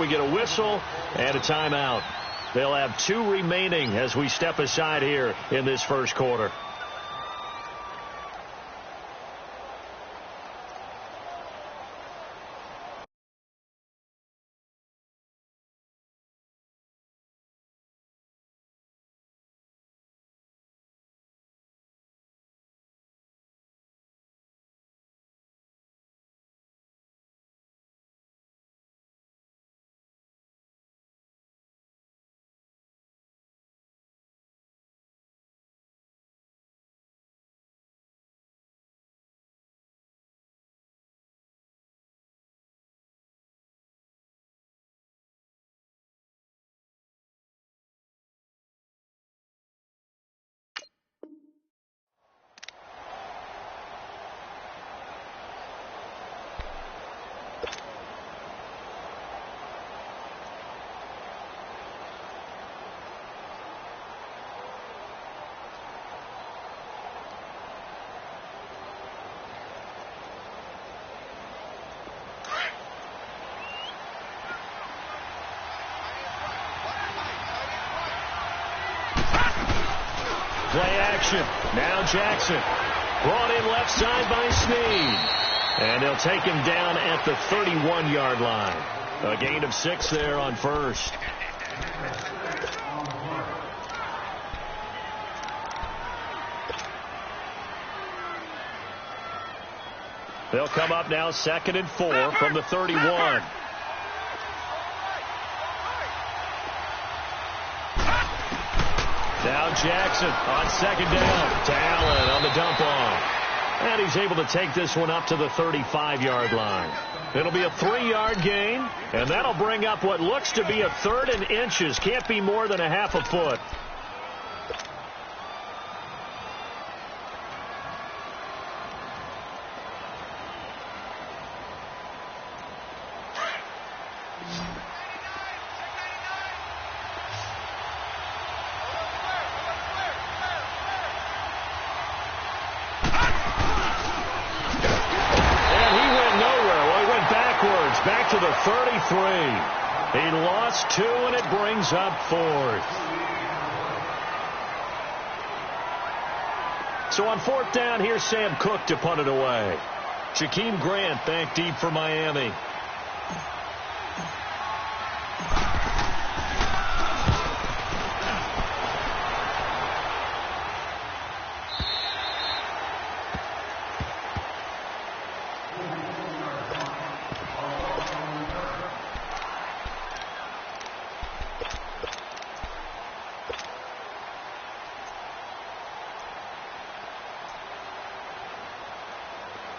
we get a whistle and a timeout. They'll have 2 remaining as we step aside here in this first quarter. Play action. Now Jackson. Brought in left side by Snead. And they'll take him down at the 31-yard line. A gain of 6 there on first. They'll come up now 2nd and 4 from the 31. Now Jackson on 2nd down. Talon on the dump off. And he's able to take this one up to the 35-yard line. It'll be a 3-yard gain, and that'll bring up what looks to be a 3rd and inches. Can't be more than a half a foot. Back to the 33. He lost 2, and it brings up 4th. So on 4th down, here's Sam Cook to punt it away. Jakeem Grant back deep for Miami.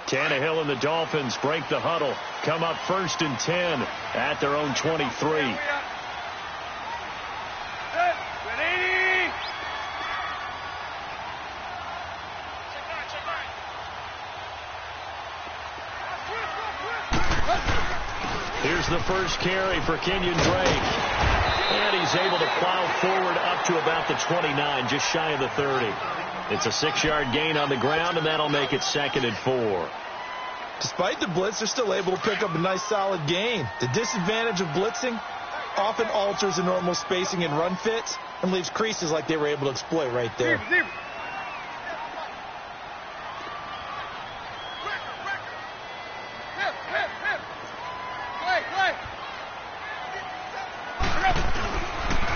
Tannehill and the Dolphins break the huddle. Come up 1st and 10 at their own 23. Here's the first carry for Kenyon Drake. And he's able to plow forward up to about the 29, just shy of the 30. It's a 6-yard gain on the ground, and that'll make it 2nd and 4. Despite the blitz, they're still able to pick up a nice, solid gain. The disadvantage of blitzing often alters the normal spacing and run fits and leaves creases like they were able to exploit right there.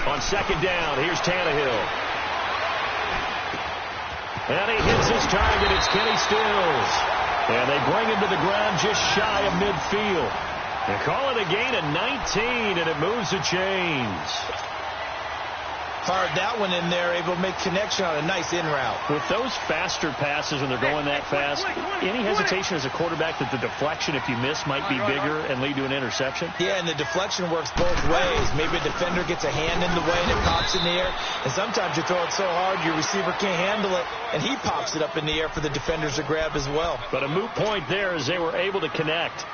On 2nd down, here's Tannehill. And he hits his target. It's Kenny Stills. And they bring him to the ground just shy of midfield. They call it a gain of 19, and it moves the chains. Hard that one in there, able to make connection on a nice in route. With those faster passes when they're going that fast, any hesitation as a quarterback that the deflection, if you miss, might be bigger and lead to an interception? Yeah, and the deflection works both ways. Maybe a defender gets a hand in the way and it pops in the air. And sometimes you throw it so hard your receiver can't handle it, and he pops it up in the air for the defenders to grab as well. But a moot point there as they were able to connect.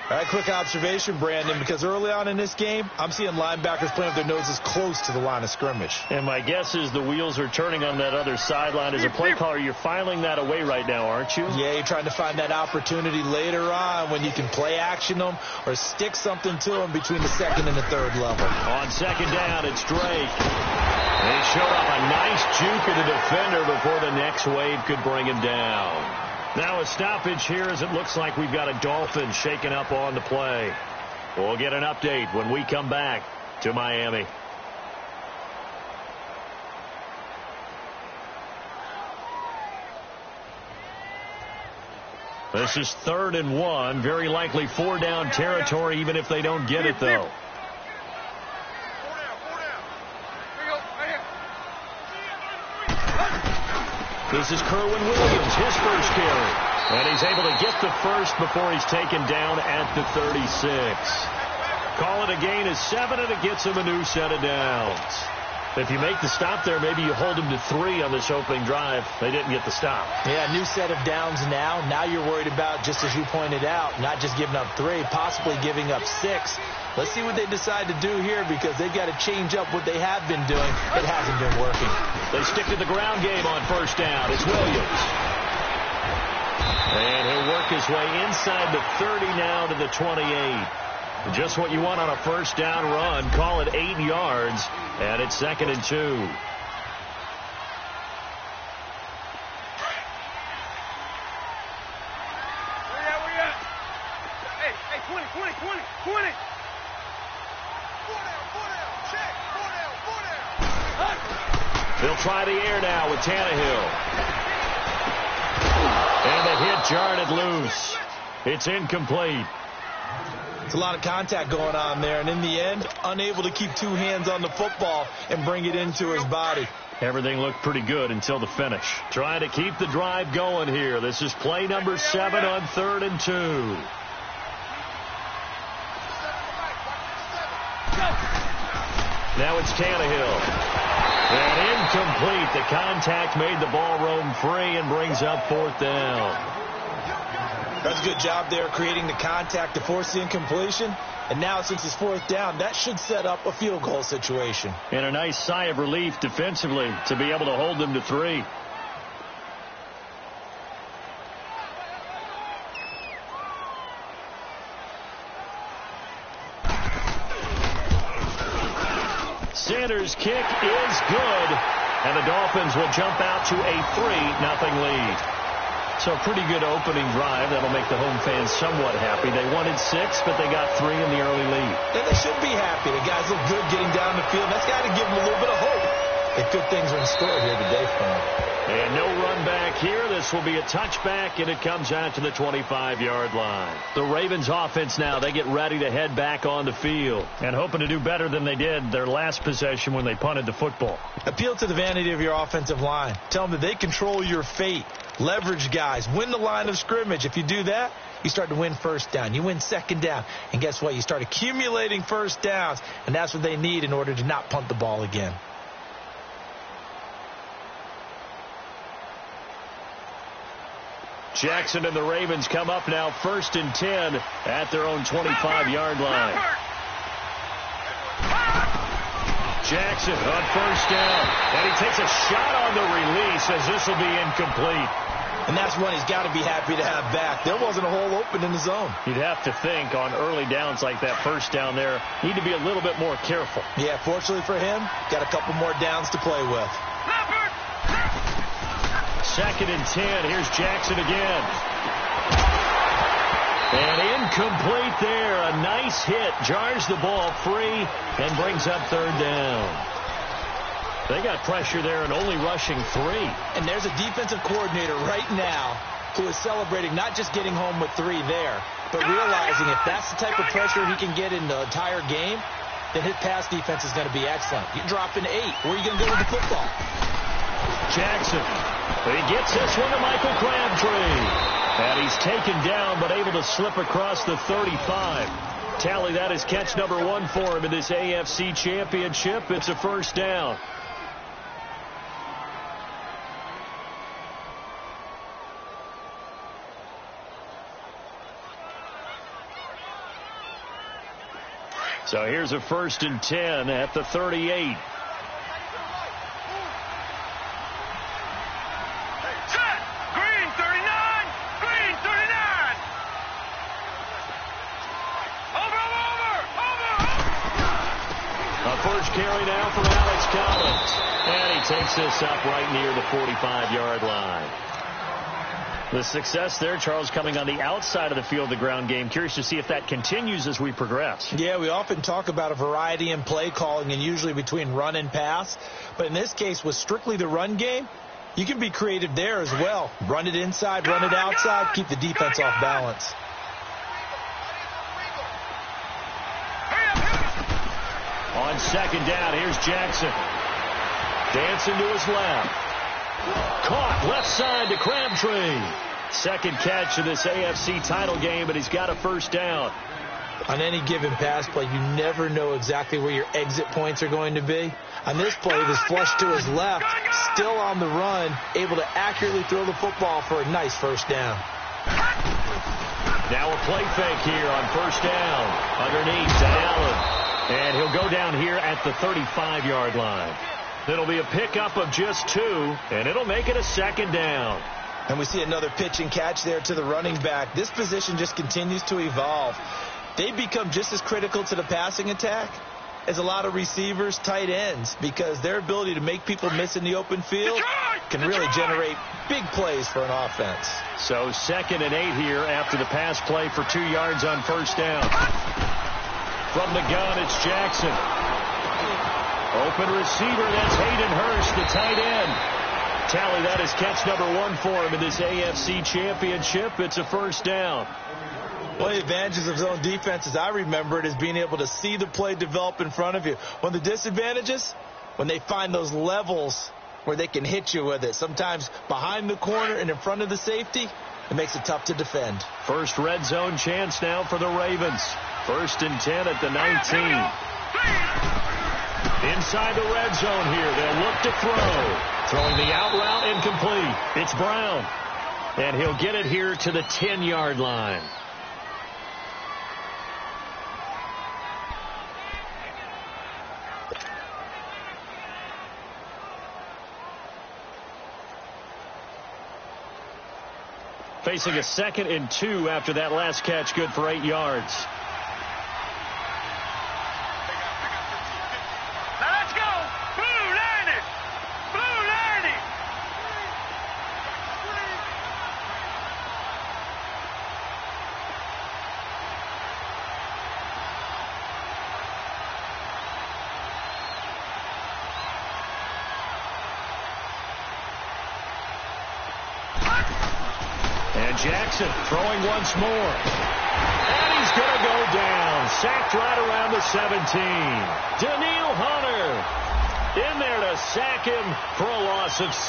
All right, quick observation, Brandon, because early on in this game, I'm seeing linebackers playing with their noses close to the line of scrimmage. And my guess is the wheels are turning on that other sideline. As a play caller, you're filing that away right now, aren't you? Yeah, you're trying to find that opportunity later on when you can play action them or stick something to them between the second and the third level. On second down, it's Drake. They showed up a nice juke of the defender before the next wave could bring him down. Now a stoppage here as it looks like we've got a Dolphin shaken up on the play. We'll get an update when we come back to Miami. This is 3rd and 1. Very likely 4-down territory even if they don't get it, though. This is Kerwin Williams, his first carry. And he's able to get the first before he's taken down at the 36. Call it a gain of 7, and it gets him a new set of downs. If you make the stop there, maybe you hold him to 3 on this opening drive. They didn't get the stop. Yeah, new set of downs now. Now you're worried about, just as you pointed out, not just giving up 3, possibly giving up 6. Let's see what they decide to do here because they've got to change up what they have been doing. It hasn't been working. They stick to the ground game on first down. It's Williams. And he'll work his way inside the 30 now to the 28. Just what you want on a first down run. Call it 8 yards, and it's 2nd and 2. Where you at? Hey, 20. 4 down. Check. 4 down. They'll try the air now with Tannehill. And the hit jarred it loose. It's incomplete. It's a lot of contact going on there, and in the end, unable to keep 2 hands on the football and bring it into his body. Everything looked pretty good until the finish. Trying to keep the drive going here. This is play number 7 on 3rd and 2. Now it's Tannehill. And incomplete. The contact made the ball roam free and brings up 4th down. That's a good job there creating the contact to force the incompletion. And now since it's 4th down, that should set up a field goal situation. And a nice sigh of relief defensively to be able to hold them to 3. Sanders' kick is good. And the Dolphins will jump out to a 3-0 lead. So a pretty good opening drive. That'll make the home fans somewhat happy. They wanted 6, but they got 3 in the early lead. And they should be happy. The guys look good getting down the field. That's got to give them a little bit of hope that good things are in store here today for them. And no run back here. This will be a touchback, and it comes out to the 25-yard line. The Ravens offense now, they get ready to head back on the field and hoping to do better than they did their last possession when they punted the football. Appeal to the vanity of your offensive line. Tell them that they control your fate. Leverage guys. Win the line of scrimmage. If you do that, you start to win first down. You win second down. And guess what? You start accumulating first downs. And that's what they need in order to not punt the ball again. Jackson and the Ravens come up now 1st and 10 at their own 25-yard line. Jackson on first down. And he takes a shot on the release as this will be incomplete. And that's one he's got to be happy to have back. There wasn't a hole open in the zone. You'd have to think on early downs like that first down there, need to be a little bit more careful. Yeah, fortunately for him, got a couple more downs to play with. 2nd and 10. Here's Jackson again. And incomplete there. A nice hit. Jars the ball free and brings up 3rd down. They got pressure there and only rushing 3. And there's a defensive coordinator right now who is celebrating not just getting home with 3 there, but realizing if that's the type of pressure he can get in the entire game, then his pass defense is going to be excellent. You're dropping 8. Where are you going to go with the football? Jackson. He gets this one to Michael Crabtree. And he's taken down but able to slip across the 35. Tally, that is catch number 1 for him in this AFC Championship. It's a first down. So here's a 1st and 10 at the 38. First carry now for Alex Collins. And he takes this up right near the 45-yard line. The success there, Charles, coming on the outside of the field, the ground game. Curious to see if that continues as we progress. Yeah, we often talk about a variety in play calling and usually between run and pass. But in this case, with strictly the run game, you can be creative there as well. Run it inside, run it outside, keep the defense off balance. On 2nd down, here's Jackson. Dancing to his left. Caught left side to Crabtree. 2nd catch of this AFC title game, but he's got a 1st down. On any given pass play, you never know exactly where your exit points are going to be. On this play, he was flushed to his left, still on the run, able to accurately throw the football for a nice 1st down. Now a play fake here on 1st down. Underneath to Allen. And he'll go down here at the 35-yard line. It'll be a pickup of just 2, and it'll make it a 2nd down. And we see another pitch and catch there to the running back. This position just continues to evolve. They become just as critical to the passing attack as a lot of receivers, tight ends, because their ability to make people miss in the open field can really generate big plays for an offense. So 2nd and 8 here after the pass play for 2 yards on 1st down. From the gun, it's Jackson. Open receiver, that's Hayden Hurst, the tight end. Tally, that is catch number 1 for him in this AFC Championship. It's a 1st down. One of the advantages of zone defense, as I remember it, is being able to see the play develop in front of you. One of the disadvantages, when they find those levels where they can hit you with it, sometimes behind the corner and in front of the safety, it makes it tough to defend. First red zone chance now for the Ravens. 1st and 10 at the 19. Inside the red zone here. They'll look to throw. Throwing the out route incomplete. It's Brown. And he'll get it here to the 10-yard line. Facing a 2nd and 2 after that last catch, good for 8 yards. Now let's go. Blue landed. Blue landed. And Jackson throwing once more. And he's going to go down. Sacked right around the 17. Daniil Hunter in there to sack him for a loss of 6.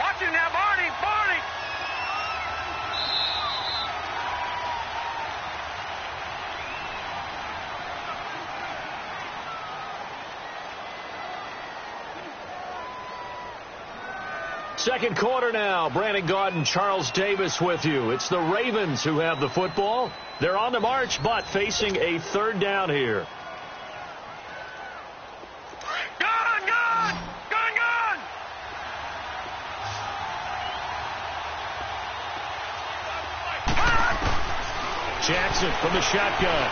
Watch him now, Barney. Barney. Second quarter now. Brandon Gaudin, Charles Davis with you. It's the Ravens who have the football. They're on the march, but facing a 3rd down here. Gun, gun. Gun, gun. Jackson from the shotgun.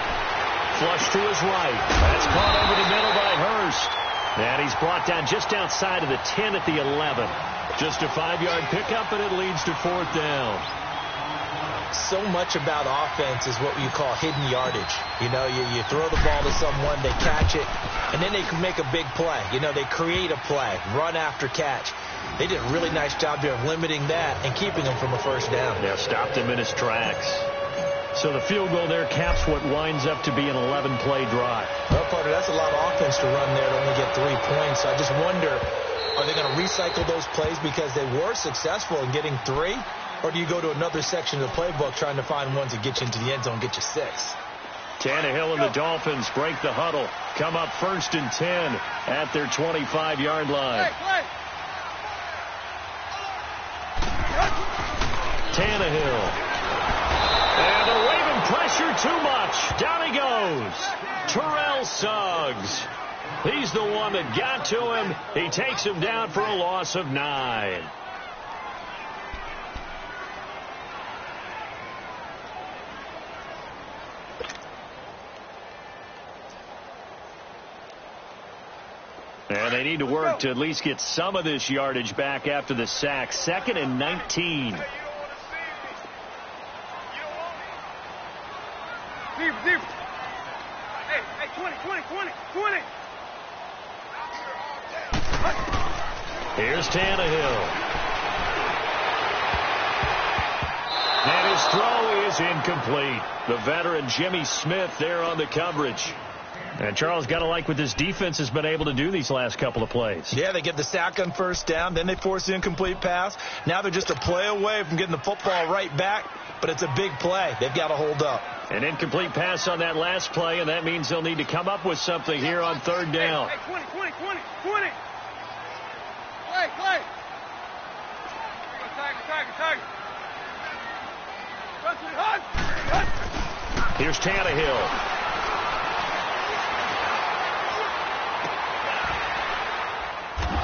Flush to his right. That's caught over the middle by Hurst. And he's brought down just outside of the 10 at the 11. Just a 5-yard pickup, and it leads to 4th down. So much about offense is what you call hidden yardage. You know, you throw the ball to someone, they catch it, and then they can make a big play. You know, they create a play, run after catch. They did a really nice job there of limiting that and keeping him from a 1st down. Yeah, stopped him in his tracks. So the field goal there caps what winds up to be an 11-play drive. Well, Carter, that's a lot of offense to run there to only get 3 points. I just wonder, are they going to recycle those plays because they were successful in getting 3? Or do you go to another section of the playbook trying to find ones that get you into the end zone and get you 6? Tannehill and the Dolphins break the huddle. Come up 1st and 10 at their 25-yard line. Hey, play. Tannehill. And they're waving pressure too much. Down he goes. Terrell Suggs. He's the one that got to him. He takes him down for a loss of 9. And they need to work to at least get some of this yardage back after the sack. 2nd and 19. Deep. Hey, 20. Here's Tannehill. And his throw is incomplete. The veteran Jimmy Smith there on the coverage. And Charles, got to like what this defense has been able to do these last couple of plays. Yeah, they get the sack on first down, then they force the incomplete pass. Now they're just a play away from getting the football right back, but it's a big play. They've got to hold up. An incomplete pass on that last play, and that means they'll need to come up with something here on 3rd down. Hey, 20. Play. Target. Here's Tannehill.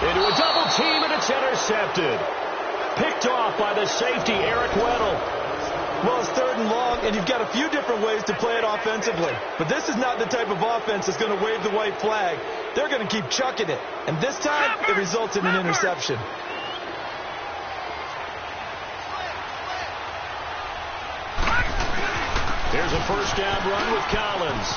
Into a double team, and it's intercepted. Picked off by the safety, Eric Weddle. Well, it's 3rd and long, and you've got a few different ways to play it offensively. But this is not the type of offense that's going to wave the white flag. They're going to keep chucking it. And this time, it results in an interception. Here's a first down run with Collins.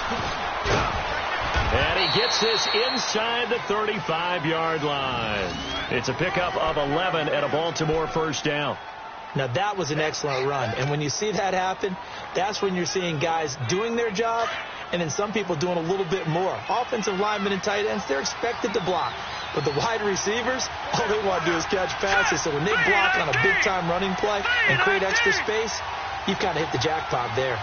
And he gets this inside the 35-yard line. It's a pickup of 11 and a Baltimore first down. Now, that was an excellent run. And when you see that happen, that's when you're seeing guys doing their job and then some people doing a little bit more. Offensive linemen and tight ends, they're expected to block. But the wide receivers, all they want to do is catch passes. So when they block on a big-time running play and create extra space, you've kind of hit the jackpot there.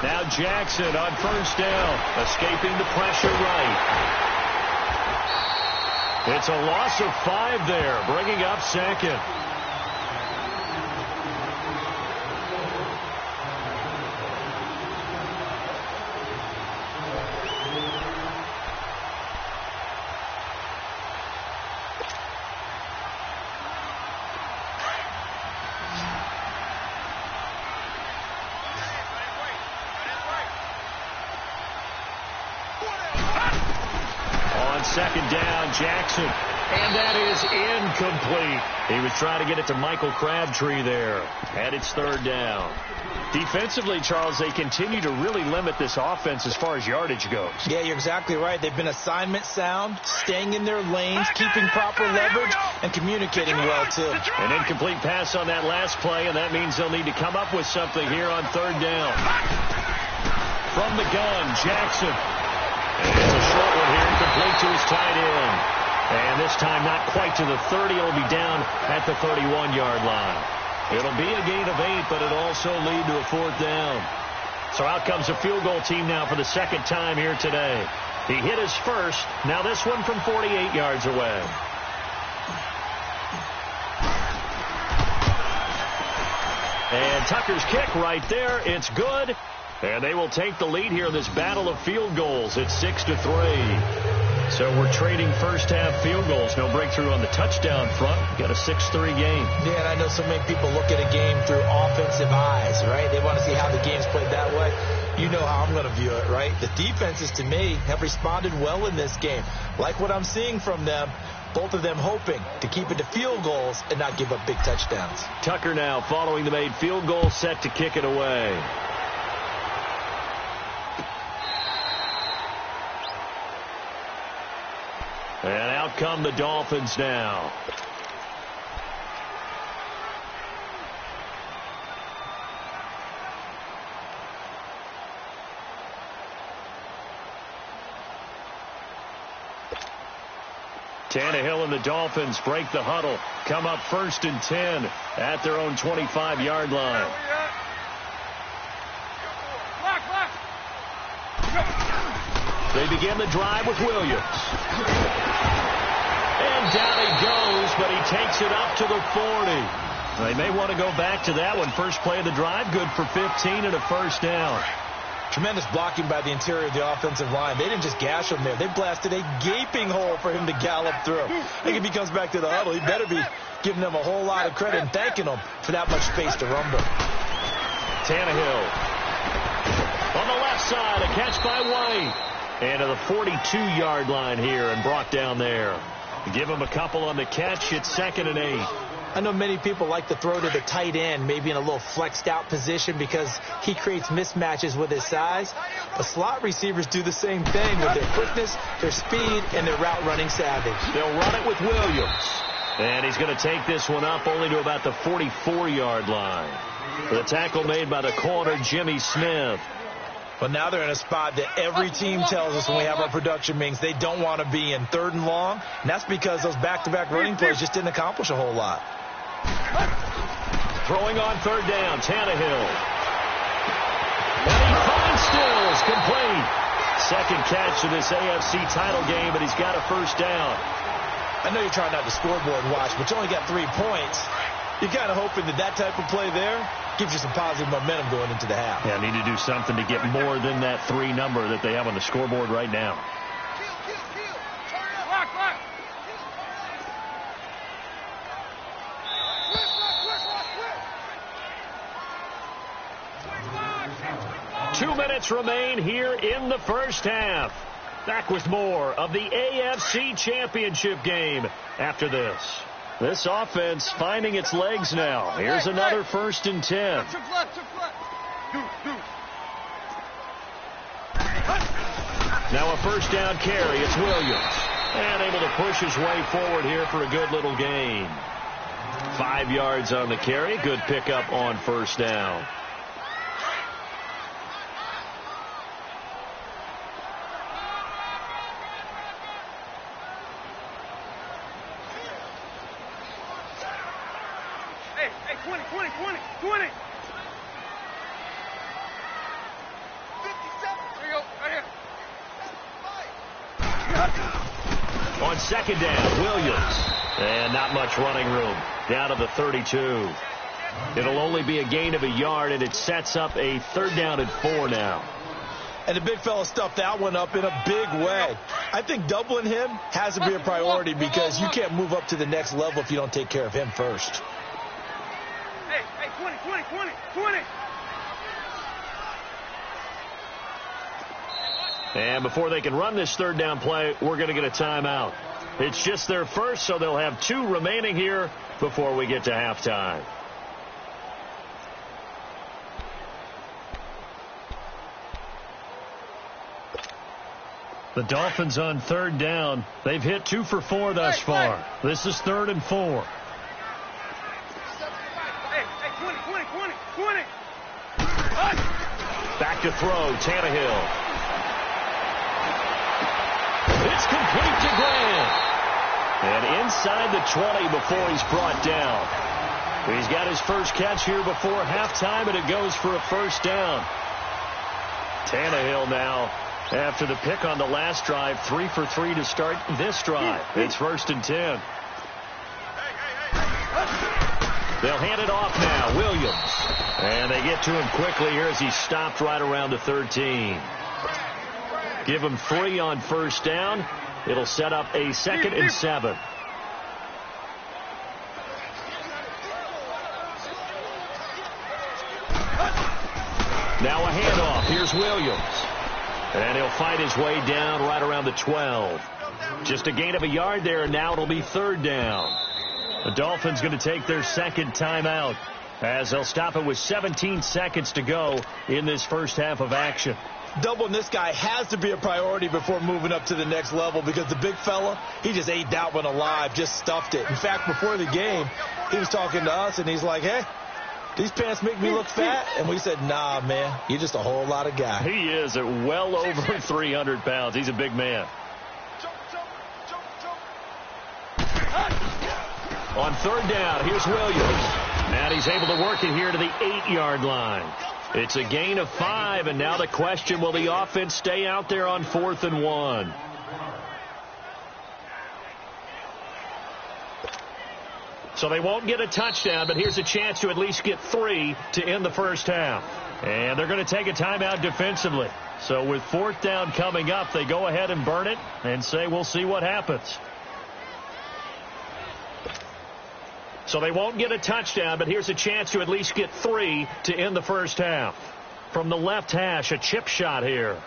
Now Jackson on first down, escaping the pressure right. It's a loss of 5 there, bringing up 2nd. Second down, Jackson. And that is incomplete. He was trying to get it to Michael Crabtree there. And it's 3rd down. Defensively, Charles, they continue to really limit this offense as far as yardage goes. Yeah, you're exactly right. They've been assignment sound, staying in their lanes, keeping proper leverage, and communicating well, too. An incomplete pass on that last play, and that means they'll need to come up with something here on 3rd down. From the gun, Jackson. And it's a short one here, complete to his tight end. And this time not quite to the 30. It'll be down at the 31-yard line. It'll be a gain of 8, but it'll also lead to a 4th down. So out comes a field goal team now for the 2nd time here today. He hit his first. Now this one from 48 yards away. And Tucker's kick right there. It's good. And they will take the lead here in this battle of field goals. It's 6-3. So we're trading first-half field goals. No breakthrough on the touchdown front. Got a 6-3 game. Yeah, and I know so many people look at a game through offensive eyes, right? They want to see how the game's played that way. You know how I'm going to view it, right? The defenses, to me, have responded well in this game. Like what I'm seeing from them, both of them hoping to keep it to field goals and not give up big touchdowns. Tucker now following the made field goal, set to kick it away. And out come the Dolphins now. Tannehill and the Dolphins break the huddle. Come up 1st and 10 at their own 25-yard line. They begin the drive with Williams. And down he goes, but he takes it up to the 40. They may want to go back to that one. First play of the drive, good for 15 and a first down. Tremendous blocking by the interior of the offensive line. They didn't just gash him there. They blasted a gaping hole for him to gallop through. I think if he comes back to the huddle, he better be giving them a whole lot of credit and thanking them for that much space to rumble. Tannehill on the left side, a catch by White. And to the 42-yard line here and brought down there. Give him a couple on the catch. It's 2nd and 8. I know many people like to throw to the tight end, maybe in a little flexed out position because he creates mismatches with his size. But slot receivers do the same thing with their quickness, their speed, and their route running savvy. They'll run it with Williams. And he's going to take this one up only to about the 44-yard line. The tackle made by the corner, Jimmy Smith. But now they're in a spot that every team tells us when we have our production meetings they don't want to be in, 3rd and long. And that's because those back-to-back running plays just didn't accomplish a whole lot. Throwing on 3rd down, Tannehill. And he finds Stills, complete. Second catch of this AFC title game, but he's got a first down. I know you're trying not to scoreboard watch, but you only got 3 points. You're kind of hoping that type of play there gives you some positive momentum going into the half. Yeah, need to do something to get more than that 3 number that they have on the scoreboard right now. Lock. 2 minutes remain here in the first half. Back with more of the AFC Championship game after this. This offense finding its legs now. Here's another 1st and 10. Now a first down carry. It's Williams. And able to push his way forward here for a good little gain. 5 yards on the carry. Good pickup on first down. Hey, 20. 57. There you go, right here. On 2nd down, Williams. And not much running room. Down to the 32. It'll only be a gain of a yard, and it sets up a 3rd down and 4 now. And the big fella stuffed that one up in a big way. I think doubling him has to be a priority because you can't move up to the next level if you don't take care of him first. Hey, 20. And before they can run this 3rd down play, we're going to get a timeout. It's just their first, so they'll have 2 remaining here before we get to halftime. The Dolphins on 3rd down. They've hit 2 for 4 thus far. This is 3rd and 4. Hey, 20. Back to throw, Tannehill. It's complete to Grant. And inside the 20 before he's brought down. He's got his first catch here before halftime, and it goes for a first down. Tannehill now, after the pick on the last drive, 3 for 3 to start this drive. It's 1st and 10. They'll hand it off now, Williams. And they get to him quickly here as he's stopped right around the 13. Give him 3 on first down. It'll set up a 2nd and 7. Now a handoff. Here's Williams. And he'll fight his way down right around the 12. Just a gain of a yard there, and now it'll be 3rd down. The Dolphins going to take their 2nd timeout as they'll stop it with 17 seconds to go in this first half of action. Doubling this guy has to be a priority before moving up to the next level because the big fella, he just ate that one alive, just stuffed it. In fact, before the game, he was talking to us, and he's like, hey, these pants make me look fat? And we said, nah, man, you're just a whole lot of guy. He is at well over 300 pounds. He's a big man. On 3rd down, here's Williams. And he's able to work it here to the 8-yard line. It's a gain of 5, and now the question, will the offense stay out there on 4th and 1? So they won't get a touchdown, but here's a chance to at least get 3 to end the first half. And they're going to take a timeout defensively. So with 4th down coming up, they go ahead and burn it and say we'll see what happens. So they won't get a touchdown, but here's a chance to at least get 3 to end the first half. From the left hash, a chip shot here.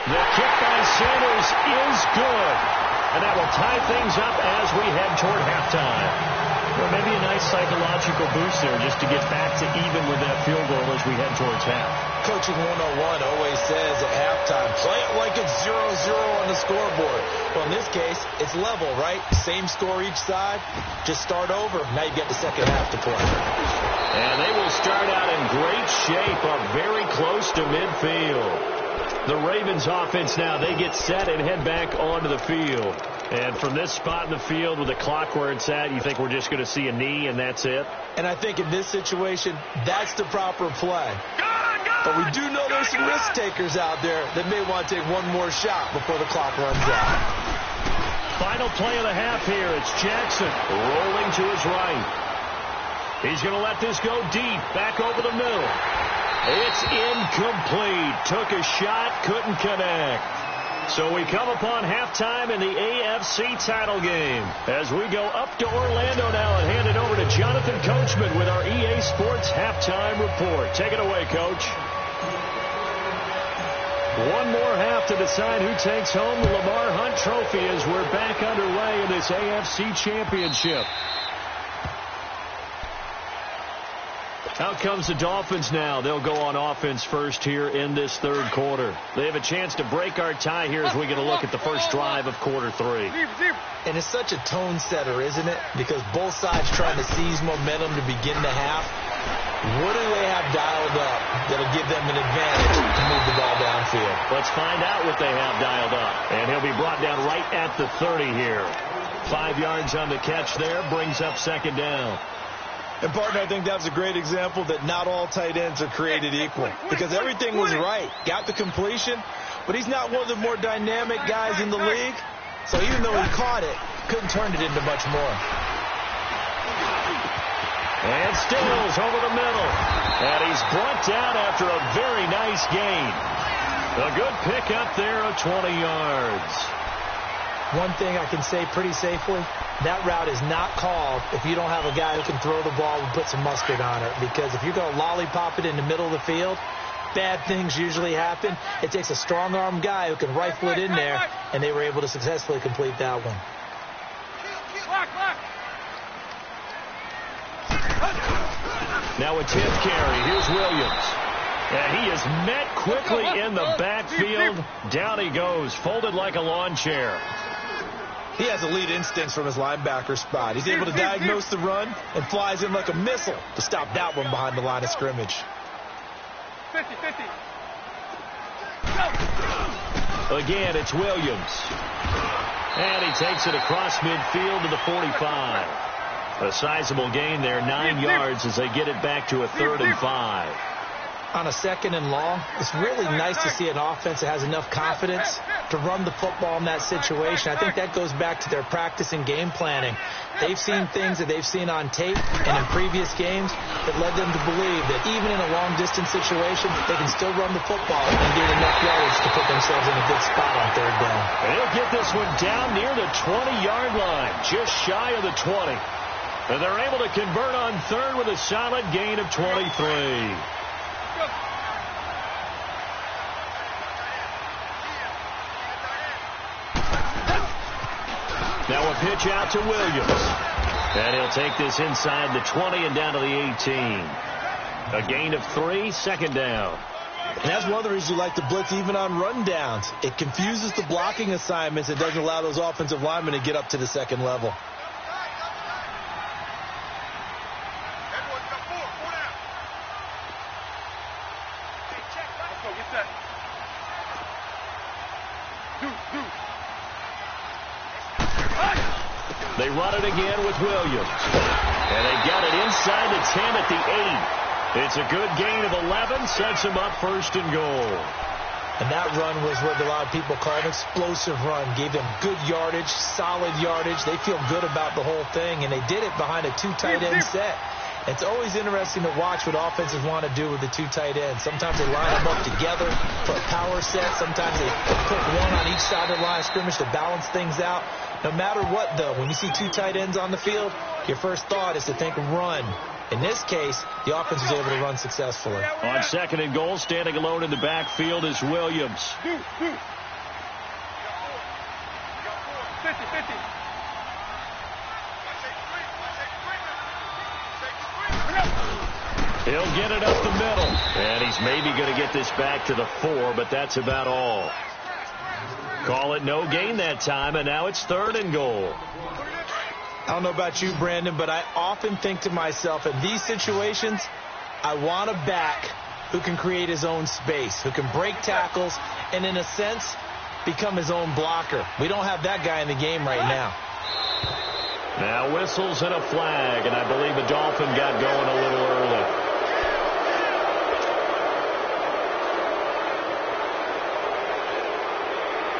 The kick by Sanders is good. And that will tie things up as we head toward halftime. Well, maybe a nice psychological boost there just to get back to even with that field goal as we head towards half. Coaching 101 always says at halftime, play it like it's 0-0 on the scoreboard. Well, in this case, it's level, right? Same score each side. Just start over. Now you get the second half to play. And they will start out in great shape up very close to midfield. The Ravens offense now, they get set and head back onto the field. And from this spot in the field with the clock where it's at, you think we're just going to see a knee and that's it? And I think in this situation, that's the proper play. But we do know there's some risk takers out there that may want to take one more shot before the clock runs out. Final play of the half here. It's Jackson rolling to his right. He's going to let this go deep, back over the middle. It's incomplete. Took a shot, couldn't connect. So we come upon halftime in the AFC title game as we go up to Orlando now and hand it over to Jonathan Coachman with our EA Sports halftime report. Take it away, Coach. One more half to decide who takes home the Lamar Hunt Trophy as we're back underway in this AFC Championship. Out comes the Dolphins now. They'll go on offense first here in this third quarter. They have a chance to break our tie here as we get a look at the first drive of quarter 3. And it's such a tone setter, isn't it? Because both sides trying to seize momentum to begin the half. What do they have dialed up that'll give them an advantage to move the ball downfield? Let's find out what they have dialed up. And he'll be brought down right at the 30 here. 5 yards on the catch there. Brings up second down. And, partner, I think that was a great example that not all tight ends are created equal. Because everything was right. Got the completion, but he's not one of the more dynamic guys in the league. So even though he caught it, couldn't turn it into much more. And Stills over the middle. And he's brought down after a very nice gain. A good pickup there of 20 yards. One thing I can say pretty safely, that route is not called if you don't have a guy who can throw the ball and put some mustard on it. Because if you're going to lollipop it in the middle of the field, bad things usually happen. It takes a strong-armed guy who can rifle it in there, and they were able to successfully complete that one. Now a 10th carry. Here's Williams. And he is met quickly in the backfield. Down he goes, folded like a lawn chair. He has elite instincts from his linebacker spot. He's able to diagnose the run and flies in like a missile to stop that one behind the line of scrimmage. 50-50. Again, it's Williams. And he takes it across midfield to the 45. A sizable gain there, 9 yards as they get it back to a 3rd and 5. On a 2nd and long, it's really nice to see an offense that has enough confidence to run the football in that situation. I think that goes back to their practice and game planning. They've seen things that they've seen on tape and in previous games that led them to believe that even in a long-distance situation, they can still run the football and get enough yardage to put themselves in a good spot on 3rd down. And he'll get this one down near the 20-yard line, just shy of the 20. And they're able to convert on 3rd with a solid gain of 23. Now a pitch out to Williams. And he'll take this inside the 20 and down to the 18. A gain of 3, 2nd down. And that's one of the reasons you like to blitz even on rundowns. It confuses the blocking assignments. It doesn't allow those offensive linemen to get up to the 2nd level. They run it again with Williams. And they got it inside the 10 at the It's a good gain of 11, sets him up first and goal. And that run was what a lot of people call an explosive run. Gave them good yardage, solid yardage. They feel good about the whole thing, and they did it behind a two tight end set. It's always interesting to watch what offenses want to do with the two tight ends. Sometimes they line them up together for a power set. Sometimes they put one on each side of the line of scrimmage to balance things out. No matter what, though, when you see two tight ends on the field, your first thought is to think run. In this case, the offense was able to run successfully. On second and goal, standing alone in the backfield is Williams. He'll get it up the middle. And he's maybe going to get this back to the 4, but that's about all. Call it no gain that time, and now it's third and goal. I don't know about you, Brandon, but I often think to myself, in these situations, I want a back who can create his own space, who can break tackles, and in a sense, become his own blocker. We don't have that guy in the game right now. Now whistles and a flag, and I believe the Dolphin got going a little early.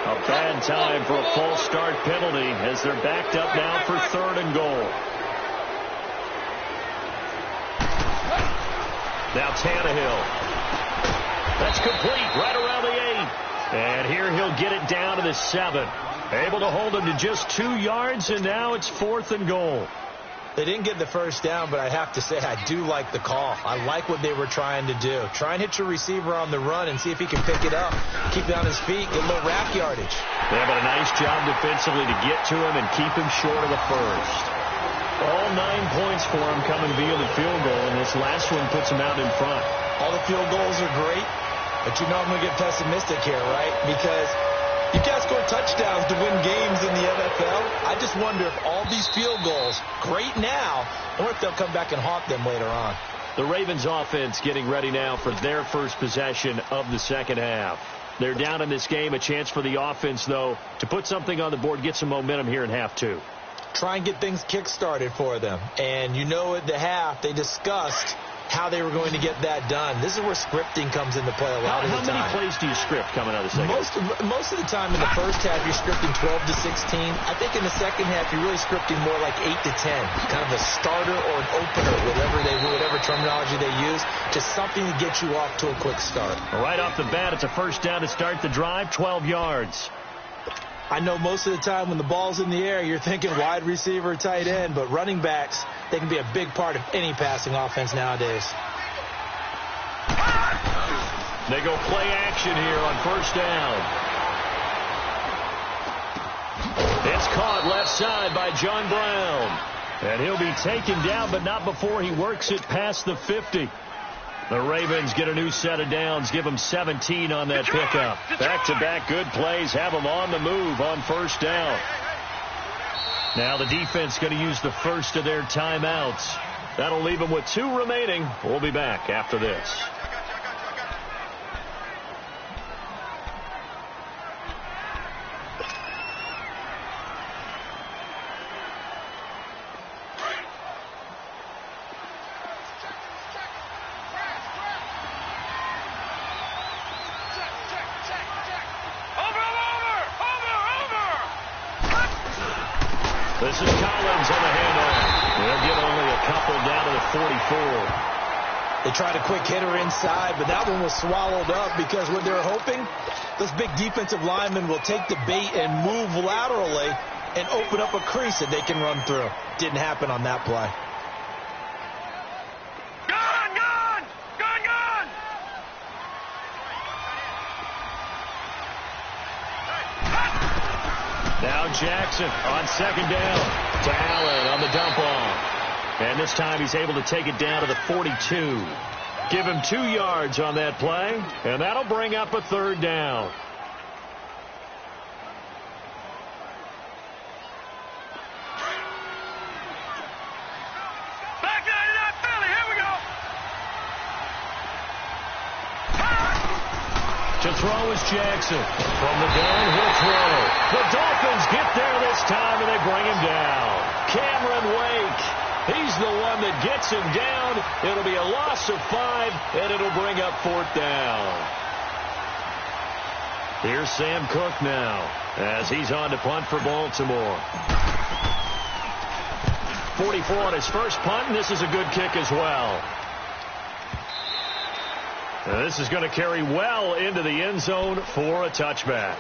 A bad time for a false start penalty as they're backed up now for third and goal. Now Tannehill. That's complete right around the 8. And here he'll get it down to the 7. Able to hold him to just 2 yards, and now it's fourth and goal. They didn't get the first down, but I have to say I do like the call. I like what they were trying to do. Try and hit your receiver on the run and see if he can pick it up, keep it on his feet, get a little rack yardage. Yeah, but a nice job defensively to get to him and keep him short of the first. All 9 points for him coming via the field goal, and this last one puts him out in front. All the field goals are great, but you know I'm going to get pessimistic here, right? Because you can't score touchdowns to win games in the NFL. I just wonder if all these field goals, great now, or if they'll come back and haunt them later on. The Ravens offense getting ready now for their first possession of the second half. They're down in this game. A chance for the offense, though, to put something on the board, get some momentum here in half 2. Try and get things kick-started for them. And you know at the half, they discussed how they were going to get that done. This is where scripting comes into play a lot of the time. How many plays do you script coming out of the second? Most of the time in the first half, you're scripting 12 to 16. I think in the second half, you're really scripting more like 8 to 10. Kind of a starter or an opener, whatever terminology they use. Just something to get you off to a quick start. Right off the bat, it's a first down to start the drive, 12 yards. I know most of the time when the ball's in the air, you're thinking wide receiver, tight end, but running backs, they can be a big part of any passing offense nowadays. They go play action here on first down. It's caught left side by John Brown. And he'll be taken down, but not before he works it past the 50. The Ravens get a new set of downs, give them 17 on that pickup. Back-to-back good plays, have them on the move on first down. Now the defense going to use the first of their timeouts. That'll leave them with 2 remaining. We'll be back after this. This is Collins on the handoff. They'll get only a couple down to the 44. They tried a quick hitter inside, but that one was swallowed up because what they're hoping, those big defensive linemen will take the bait and move laterally and open up a crease that they can run through. Didn't happen on that play. Now Jackson on second down to Allen on the dump off. And this time he's able to take it down to the 42. Give him 2 yards on that play, and that'll bring up a third down. To throw is Jackson. From the gun, he'll throw. The Dolphins get there this time, and they bring him down. Cameron Wake He's the one that gets him down. It'll be a loss of 5, and it'll bring up 4th down. Here's Sam Cook now as he's on to punt for Baltimore. 44 on his first punt, and this is a good kick as well. Now this is going to carry well into the end zone for a touchback.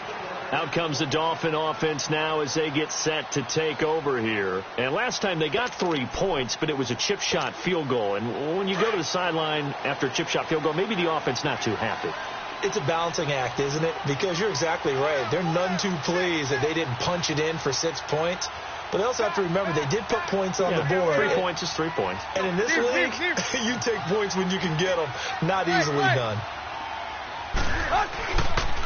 Out comes the Dolphin offense now as they get set to take over here. And last time they got 3 points, but it was a chip shot field goal. And when you go to the sideline after a chip shot field goal, maybe the offense not too happy. It's a balancing act, isn't it? Because you're exactly right. They're none too pleased that they didn't punch it in for 6 points. But they also have to remember they did put points on the board. 3 points is 3 points. And in this league, you take points when you can get them. Not easily done.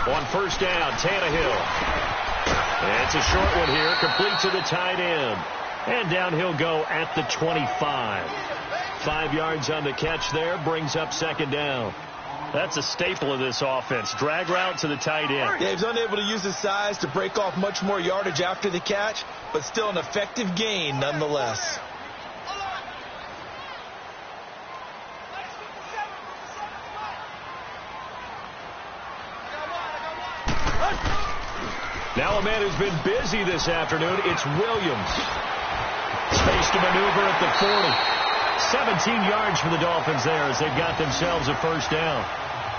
On first down, Tannehill. And it's a short one here, complete to the tight end. And down he'll go at the 25. 5 yards on the catch there, brings up 2nd down. That's a staple of this offense. Drag route to the tight end. Yeah, he's unable to use his size to break off much more yardage after the catch, but still an effective gain nonetheless. Now a man who's been busy this afternoon, it's Williams. Space to maneuver at the 40. 17 yards for the Dolphins there as they've got themselves a first down.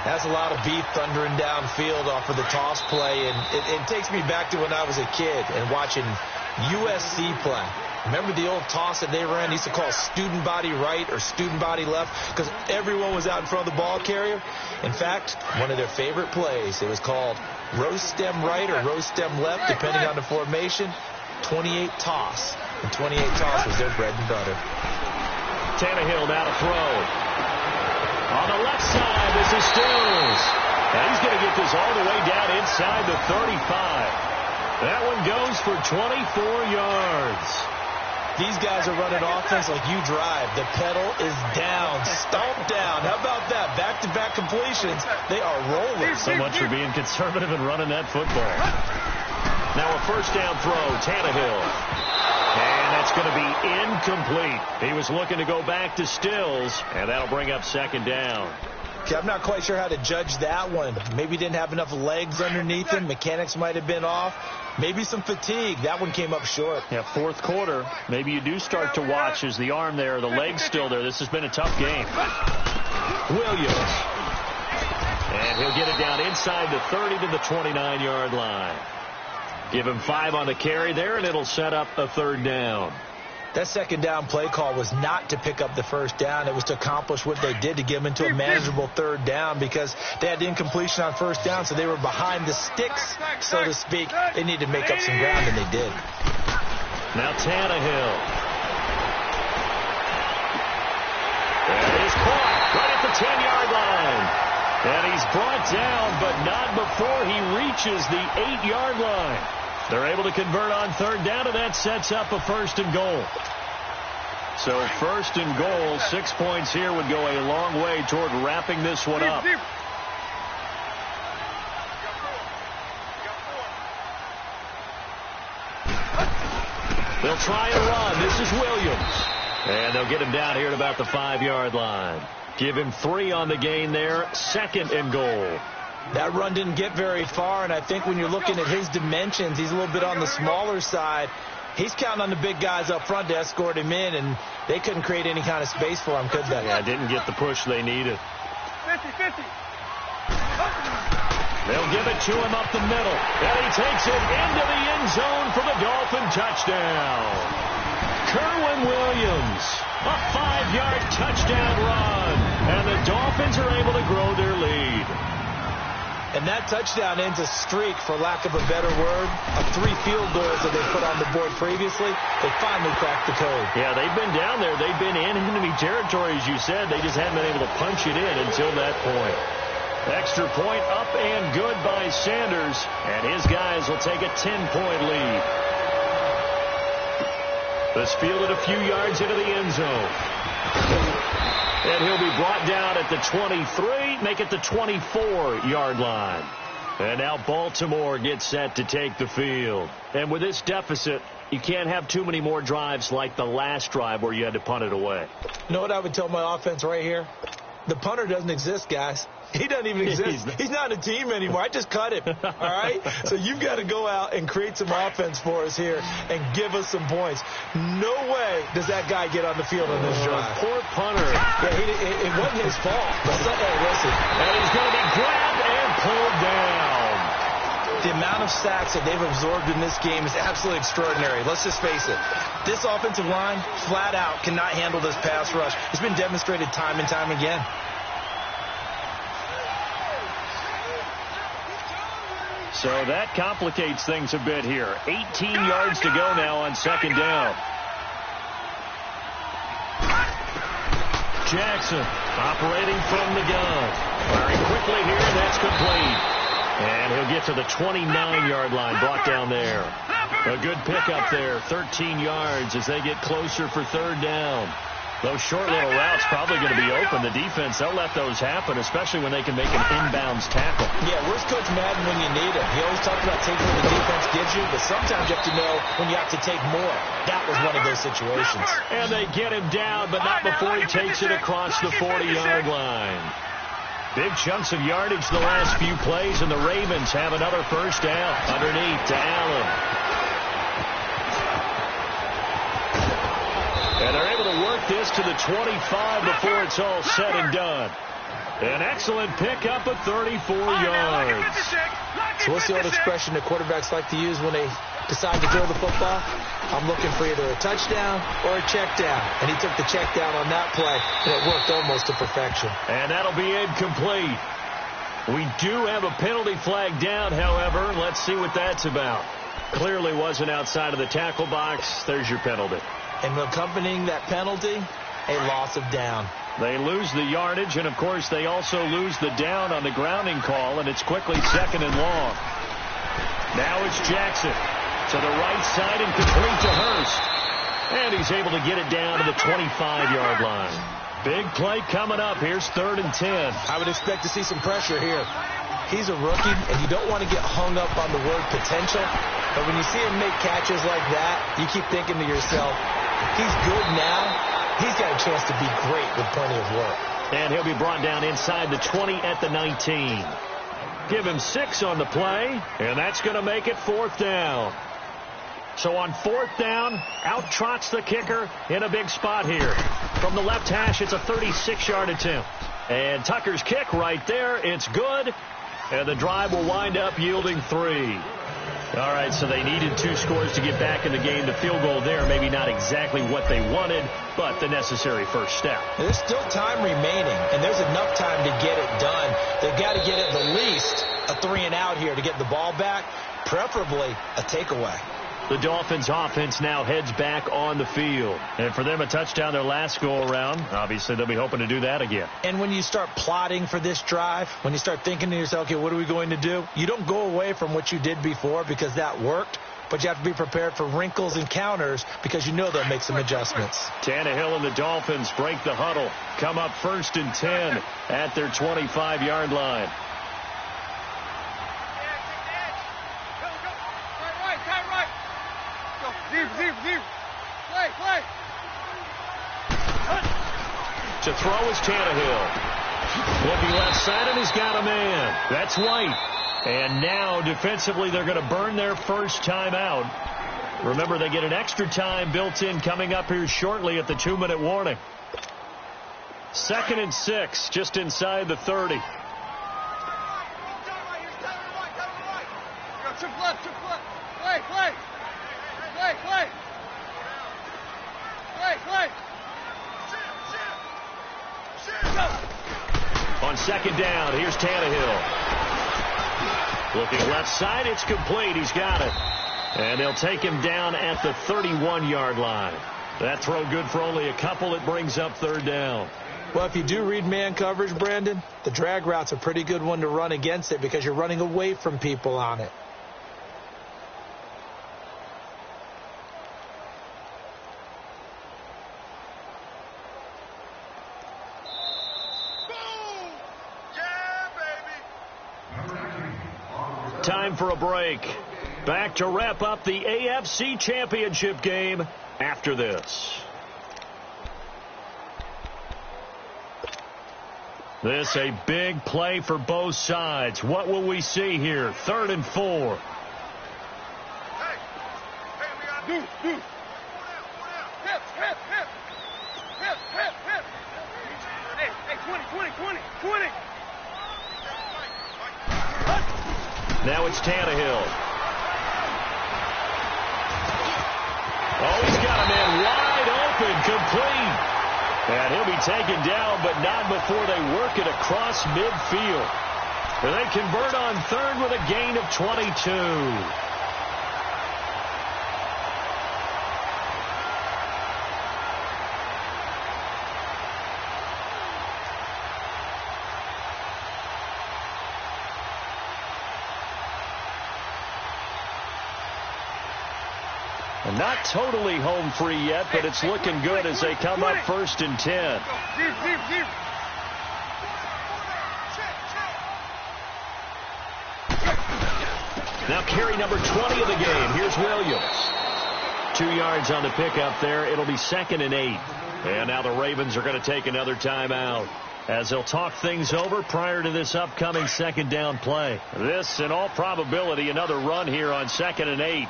That's a lot of beef thundering downfield off of the toss play, and it takes me back to when I was a kid and watching USC play. Remember the old toss that they ran? They used to call student body right or student body left because everyone was out in front of the ball carrier. In fact, one of their favorite plays, it was called roast stem right or roast stem left, depending on the formation. 28 toss. And 28 toss was their bread and butter. Tannehill now to throw. On the left side, this is Stills. And he's going to get this all the way down inside the 35. That one goes for 24 yards. These guys are running offense like you drive. The pedal is down, stomped down. How about that? Back-to-back completions. They are rolling. So much for being conservative and running that football. Now a first down throw, Tannehill. And that's going to be incomplete. He was looking to go back to Stills, and that'll bring up 2nd down. Okay, I'm not quite sure how to judge that one. Maybe didn't have enough legs underneath him. Mechanics might have been off. Maybe some fatigue. That one came up short. Yeah, 4th quarter. Maybe you do start to watch as the arm there, the leg's still there. This has been a tough game. Williams. And he'll get it down inside the 30 to the 29-yard line. Give him 5 on the carry there, and it'll set up a 3rd down. That 2nd down play call was not to pick up the first down. It was to accomplish what they did to get them into a manageable 3rd down because they had the incompletion on first down, so they were behind the sticks, so to speak. They needed to make up some ground, and they did. Now Tannehill. And he's caught right at the 10-yard line. And he's brought down, but not before he reaches the 8-yard line. They're able to convert on 3rd down, and that sets up a 1st and goal. So 1st and goal, 6 points here would go a long way toward wrapping this one up. They'll try and run. This is Williams. And they'll get him down here at about the 5-yard line. Give him 3 on the gain there, 2nd and goal. That run didn't get very far, and I think when you're looking at his dimensions, he's a little bit on the smaller side. He's counting on the big guys up front to escort him in, and they couldn't create any kind of space for him, could they? Yeah, didn't get the push they needed. 50-50. They'll give it to him up the middle, and he takes it into the end zone for the Dolphin touchdown. Kerwin Williams, a 5-yard touchdown run, and the Dolphins are able to grow their lead. And that touchdown ends a streak, for lack of a better word, of 3 field goals that they put on the board previously. They finally cracked the code. Yeah, they've been down there. They've been in enemy territory, as you said. They just haven't been able to punch it in until that point. Extra point up and good by Sanders, and his guys will take a 10-point lead. This fielded a few yards into the end zone. And he'll be brought down at the 23, make it the 24-yard line. And now Baltimore gets set to take the field. And with this deficit, you can't have too many more drives like the last drive where you had to punt it away. You know what I would tell my offense right here? The punter doesn't exist, guys. He doesn't even exist. He's not a team anymore. I just cut him, all right? So you've got to go out and create some offense for us here and give us some points. No way does that guy get on the field on this drive. Poor punter. Yeah, it wasn't his fault. But listen. And he's going to be grabbed and pulled down. The amount of sacks that they've absorbed in this game is absolutely extraordinary. Let's just face it. This offensive line, flat out, cannot handle this pass rush. It's been demonstrated time and time again. So that complicates things a bit here. 18 yards to go now on second down. Jackson operating from the gun. Firing quickly here, and that's complete. And he'll get to the 29-yard line, brought down there. A good pickup there, 13 yards as they get closer for third down. Those short little routes probably going to be open. The defense, they'll let those happen, especially when they can make an inbounds tackle. Yeah, where's Coach Madden when you need him? He always talks about taking what the defense gives you, but sometimes you have to know when you have to take more. That was one of those situations. And they get him down, but not before he takes it across the 40-yard line. Big chunks of yardage the last few plays, and the Ravens have another first down underneath to Allen. And they're able to work this to the 25 before it's all said and done. An excellent pickup of 34 yards. So what's the old expression that quarterbacks like to use when they decide to throw the football? I'm looking for either a touchdown or a check down. And he took the check down on that play, and it worked almost to perfection. And that'll be incomplete. We do have a penalty flag down, however. Let's see what that's about. Clearly wasn't outside of the tackle box. There's your penalty. And accompanying that penalty, a loss of down. They lose the yardage, and, of course, they also lose the down on the grounding call, and it's quickly second and long. Now it's Jackson to the right side and complete to Hurst. And he's able to get it down to the 25-yard line. Big play coming up. Here's 3rd and 10. I would expect to see some pressure here. He's a rookie, and you don't want to get hung up on the word potential. But when you see him make catches like that, you keep thinking to yourself, he's good now. He's got a chance to be great with plenty of work. And he'll be brought down inside the 20 at the 19. Give him 6 on the play, and that's going to make it 4th down. So on 4th down, out trots the kicker in a big spot here. From the left hash, it's a 36-yard attempt. And Tucker's kick right there, it's good. And the drive will wind up yielding 3. All right, so they needed 2 scores to get back in the game. The field goal there, maybe not exactly what they wanted, but the necessary first step. There's still time remaining, and there's enough time to get it done. They've got to get at the least a 3-and-out here to get the ball back, preferably a takeaway. The Dolphins offense now heads back on the field. And for them, a touchdown their last go-around. Obviously, they'll be hoping to do that again. And when you start plotting for this drive, when you start thinking to yourself, okay, what are we going to do? You don't go away from what you did before because that worked, but you have to be prepared for wrinkles and counters because you know they'll make some adjustments. Tannehill and the Dolphins break the huddle. Come up 1st and 10 at their 25-yard line. To throw is Tannehill. Looking left side, and he's got a man. That's White. And now, defensively, they're going to burn their first time out. Remember, they get an extra time built in coming up here shortly at the 2-minute warning. 2nd and 6, just inside the 30. On 2nd down, here's Tannehill. Looking left side, it's complete. He's got it. And they'll take him down at the 31-yard line. That throw good for only a couple. It brings up 3rd down. Well, if you do read man coverage, Brandon, the drag route's a pretty good one to run against it because you're running away from people on it. Time for a break. Back to wrap up the AFC Championship game after this. This a big play for both sides. What will we see here? 3rd and 4. Now it's Tannehill. Oh, he's got a man wide open, complete. And he'll be taken down, but not before they work it across midfield. And they convert on 3rd with a gain of 22. And not totally home free yet, but it's looking good as they come up 1st and 10. Now carry number 20 of the game. Here's Williams. 2 yards on the pickup there. It'll be 2nd and 8. And now the Ravens are going to take another timeout as they'll talk things over prior to this upcoming 2nd down play. This, in all probability, another run here on 2nd and 8.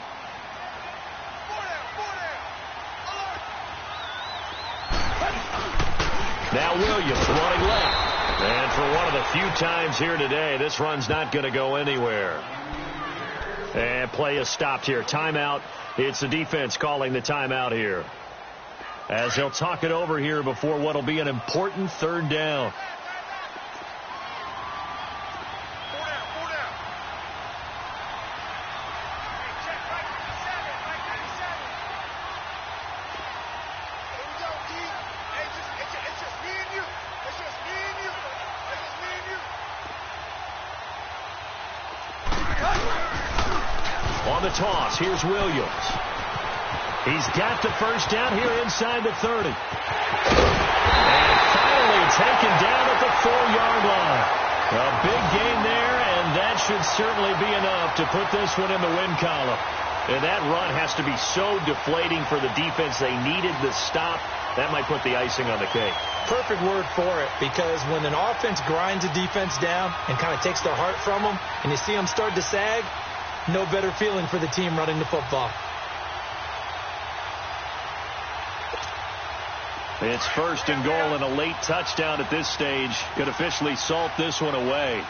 Now Williams running left. And for one of the few times here today, this run's not going to go anywhere. And play is stopped here. Timeout. It's the defense calling the timeout here, as they'll talk it over here before what will be an important 3rd down. On the toss, here's Williams. He's got the 1st down here inside the 30. And finally taken down at the 4-yard line. A big gain there, and that should certainly be enough to put this one in the win column. And that run has to be so deflating for the defense. They needed the stop. That might put the icing on the cake. Perfect word for it, because when an offense grinds a defense down and kind of takes their heart from them, and you see them start to sag, no better feeling for the team running the football. It's 1st and goal and a late touchdown at this stage could officially salt this one away.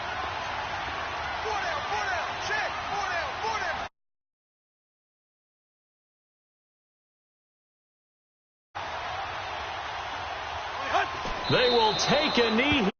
They will take a knee.